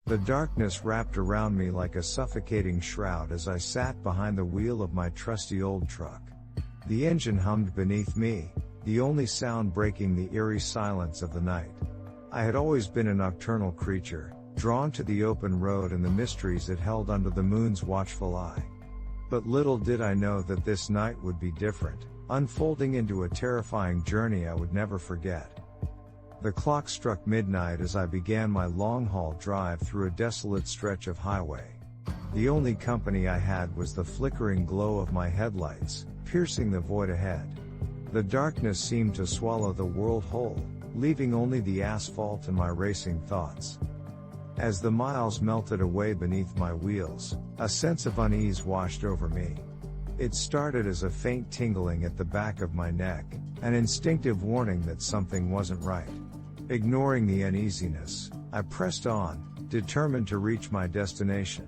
The darkness wrapped around me like a suffocating shroud as I sat behind the wheel of my trusty old truck. The engine hummed beneath me, the only sound breaking the eerie silence of the night. I had always been a nocturnal creature, drawn to the open road and the mysteries it held under the moon's watchful eye. But little did I know that this night would be different, unfolding into a terrifying journey I would never forget. The clock struck midnight as I began my long-haul drive through a desolate stretch of highway. The only company I had was the flickering glow of my headlights, piercing the void ahead. The darkness seemed to swallow the world whole, leaving only the asphalt and my racing thoughts. As the miles melted away beneath my wheels, a sense of unease washed over me. It started as a faint tingling at the back of my neck, an instinctive warning that something wasn't right. Ignoring the uneasiness, I pressed on, determined to reach my destination.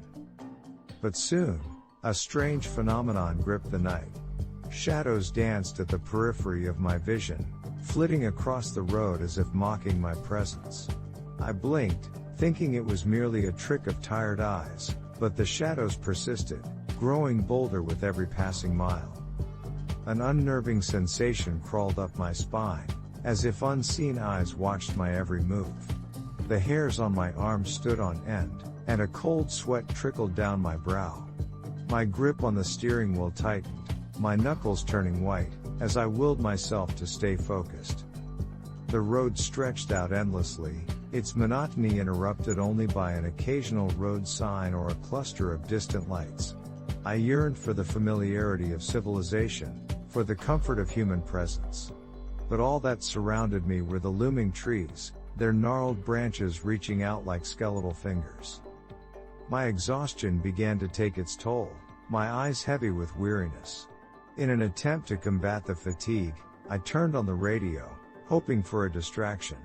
But soon, a strange phenomenon gripped the night. Shadows danced at the periphery of my vision, flitting across the road as if mocking my presence. I blinked, thinking it was merely a trick of tired eyes, but the shadows persisted, growing bolder with every passing mile. An unnerving sensation crawled up my spine, as if unseen eyes watched my every move. The hairs on my arms stood on end, and a cold sweat trickled down my brow. My grip on the steering wheel tightened, my knuckles turning white, as I willed myself to stay focused. The road stretched out endlessly, its monotony interrupted only by an occasional road sign or a cluster of distant lights. I yearned for the familiarity of civilization, for the comfort of human presence. But all that surrounded me were the looming trees, their gnarled branches reaching out like skeletal fingers. My exhaustion began to take its toll, my eyes heavy with weariness. In an attempt to combat the fatigue, I turned on the radio, hoping for a distraction.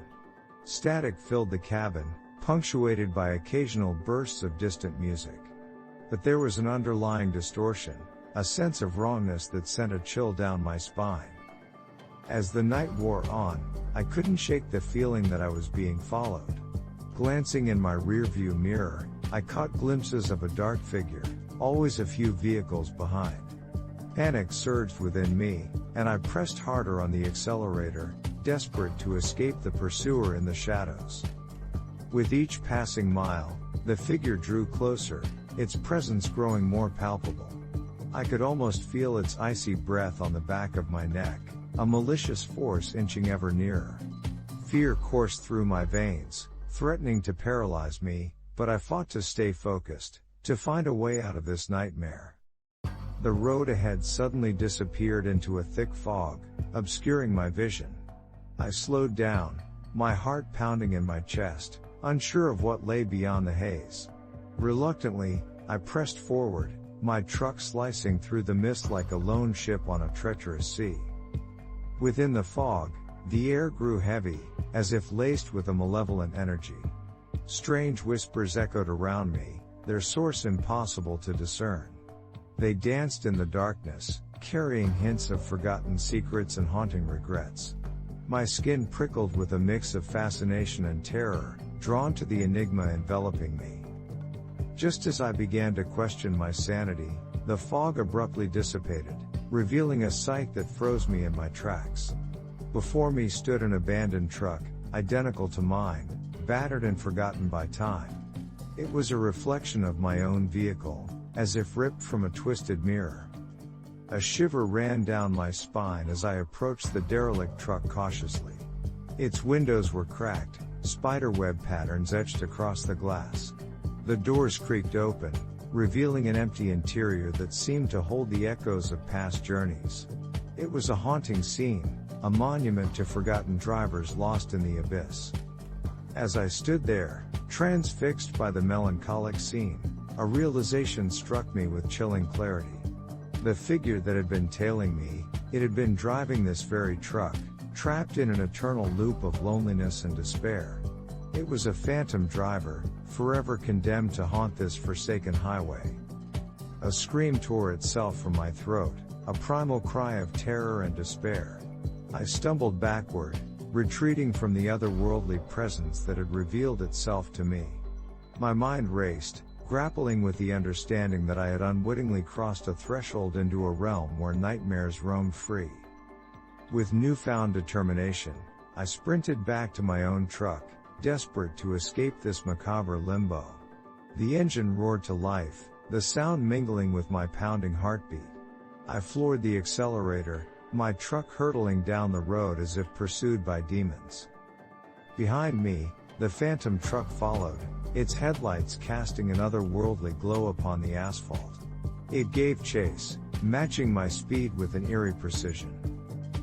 Static filled the cabin, punctuated by occasional bursts of distant music. But there was an underlying distortion, a sense of wrongness that sent a chill down my spine. As the night wore on, I couldn't shake the feeling that I was being followed. Glancing in my rearview mirror, I caught glimpses of a dark figure, always a few vehicles behind. Panic surged within me, and I pressed harder on the accelerator, desperate to escape the pursuer in the shadows. With each passing mile, the figure drew closer, its presence growing more palpable. I could almost feel its icy breath on the back of my neck, a malicious force inching ever nearer. Fear coursed through my veins, threatening to paralyze me, but I fought to stay focused, to find a way out of this nightmare. The road ahead suddenly disappeared into a thick fog, obscuring my vision. I slowed down, my heart pounding in my chest, unsure of what lay beyond the haze. Reluctantly, I pressed forward, my truck slicing through the mist like a lone ship on a treacherous sea. Within the fog, the air grew heavy, as if laced with a malevolent energy. Strange whispers echoed around me, their source impossible to discern. They danced in the darkness, carrying hints of forgotten secrets and haunting regrets. My skin prickled with a mix of fascination and terror, drawn to the enigma enveloping me. Just as I began to question my sanity, the fog abruptly dissipated, revealing a sight that froze me in my tracks. Before me stood an abandoned truck, identical to mine, battered and forgotten by time. It was a reflection of my own vehicle, as if ripped from a twisted mirror. A shiver ran down my spine as I approached the derelict truck cautiously. Its windows were cracked, spiderweb patterns etched across the glass. The doors creaked open, revealing an empty interior that seemed to hold the echoes of past journeys. It was a haunting scene, a monument to forgotten drivers lost in the abyss. As I stood there, transfixed by the melancholic scene, a realization struck me with chilling clarity. The figure that had been tailing me, it had been driving this very truck, trapped in an eternal loop of loneliness and despair. It was a phantom driver, forever condemned to haunt this forsaken highway. A scream tore itself from my throat, a primal cry of terror and despair. I stumbled backward, retreating from the otherworldly presence that had revealed itself to me. My mind raced, grappling with the understanding that I had unwittingly crossed a threshold into a realm where nightmares roamed free. With newfound determination, I sprinted back to my own truck, desperate to escape this macabre limbo. The engine roared to life, the sound mingling with my pounding heartbeat. I floored the accelerator, my truck hurtling down the road as if pursued by demons. Behind me, the phantom truck followed, its headlights casting an otherworldly glow upon the asphalt. It gave chase, matching my speed with an eerie precision.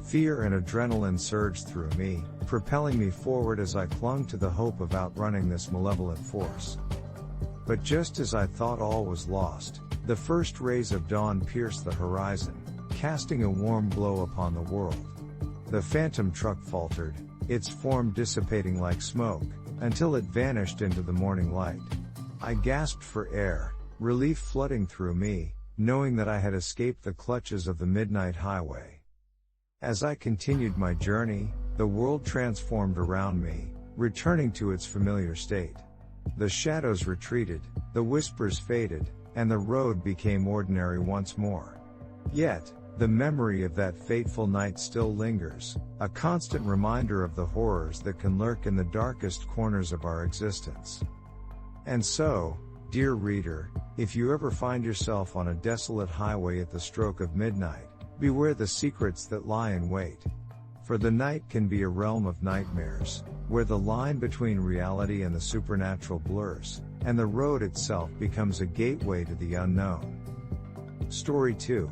Fear and adrenaline surged through me, propelling me forward as I clung to the hope of outrunning this malevolent force. But just as I thought all was lost, the first rays of dawn pierced the horizon, casting a warm glow upon the world. The phantom truck faltered, its form dissipating like smoke, until it vanished into the morning light. I gasped for air, relief flooding through me, knowing that I had escaped the clutches of the midnight highway. As I continued my journey, the world transformed around me, returning to its familiar state. The shadows retreated, the whispers faded, and the road became ordinary once more. Yet, the memory of that fateful night still lingers, a constant reminder of the horrors that can lurk in the darkest corners of our existence. And so, dear reader, if you ever find yourself on a desolate highway at the stroke of midnight, beware the secrets that lie in wait. For the night can be a realm of nightmares, where the line between reality and the supernatural blurs, and the road itself becomes a gateway to the unknown. Story 2.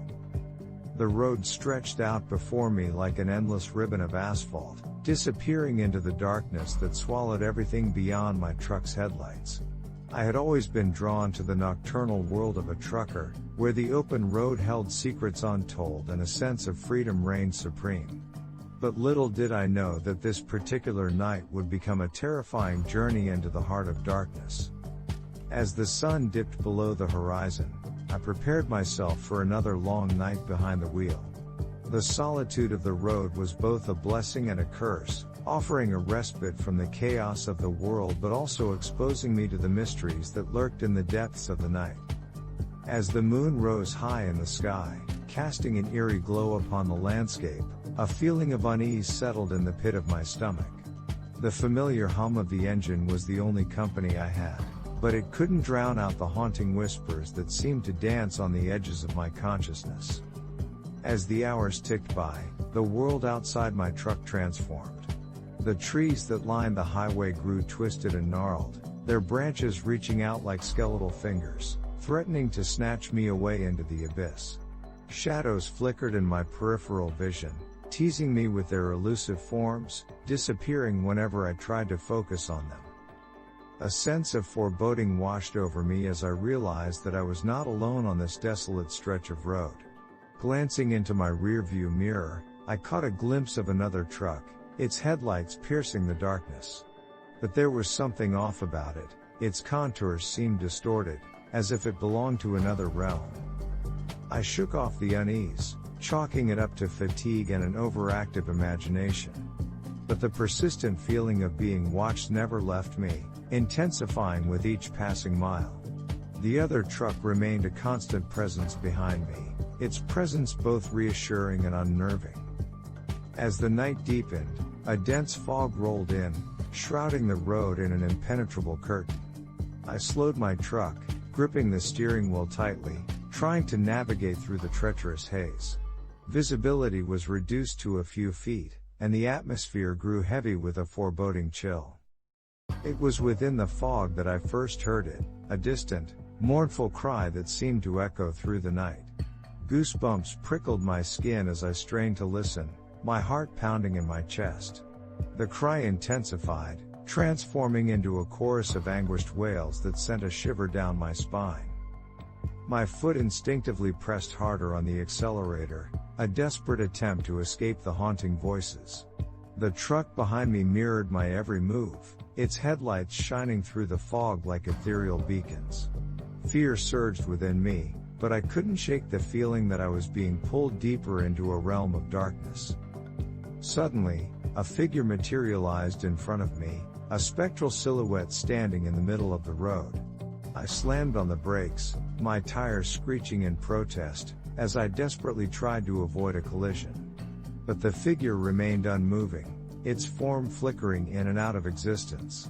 The road stretched out before me like an endless ribbon of asphalt, disappearing into the darkness that swallowed everything beyond my truck's headlights. I had always been drawn to the nocturnal world of a trucker, where the open road held secrets untold and a sense of freedom reigned supreme. But little did I know that this particular night would become a terrifying journey into the heart of darkness. As the sun dipped below the horizon, I prepared myself for another long night behind the wheel. The solitude of the road was both a blessing and a curse, offering a respite from the chaos of the world but also exposing me to the mysteries that lurked in the depths of the night. As the moon rose high in the sky, casting an eerie glow upon the landscape, a feeling of unease settled in the pit of my stomach. The familiar hum of the engine was the only company I had, but it couldn't drown out the haunting whispers that seemed to dance on the edges of my consciousness. As the hours ticked by, the world outside my truck transformed. The trees that lined the highway grew twisted and gnarled, their branches reaching out like skeletal fingers, threatening to snatch me away into the abyss. Shadows flickered in my peripheral vision, teasing me with their elusive forms, disappearing whenever I tried to focus on them. A sense of foreboding washed over me as I realized that I was not alone on this desolate stretch of road. Glancing into my rearview mirror, I caught a glimpse of another truck, its headlights piercing the darkness. But there was something off about it, its contours seemed distorted, as if it belonged to another realm. I shook off the unease, chalking it up to fatigue and an overactive imagination. But the persistent feeling of being watched never left me, intensifying with each passing mile. The other truck remained a constant presence behind me, its presence both reassuring and unnerving. As the night deepened, a dense fog rolled in, shrouding the road in an impenetrable curtain. I slowed my truck, gripping the steering wheel tightly, trying to navigate through the treacherous haze. Visibility was reduced to a few feet, and the atmosphere grew heavy with a foreboding chill. It was within the fog that I first heard it, a distant, mournful cry that seemed to echo through the night. Goosebumps prickled my skin as I strained to listen, my heart pounding in my chest. The cry intensified, transforming into a chorus of anguished wails that sent a shiver down my spine. My foot instinctively pressed harder on the accelerator, a desperate attempt to escape the haunting voices. The truck behind me mirrored my every move, its headlights shining through the fog like ethereal beacons. Fear surged within me, but I couldn't shake the feeling that I was being pulled deeper into a realm of darkness. Suddenly, a figure materialized in front of me, a spectral silhouette standing in the middle of the road. I slammed on the brakes, my tires screeching in protest, as I desperately tried to avoid a collision. But the figure remained unmoving, its form flickering in and out of existence.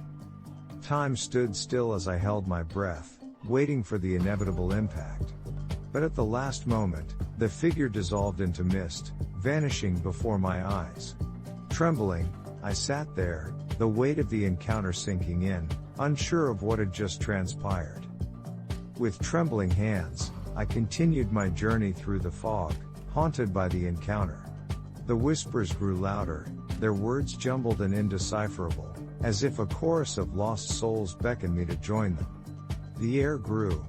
Time stood still as I held my breath, waiting for the inevitable impact. But at the last moment, the figure dissolved into mist, vanishing before my eyes. Trembling, I sat there, the weight of the encounter sinking in, unsure of what had just transpired. With trembling hands, I continued my journey through the fog, haunted by the encounter. The whispers grew louder, their words jumbled and indecipherable, as if a chorus of lost souls beckoned me to join them. The air grew,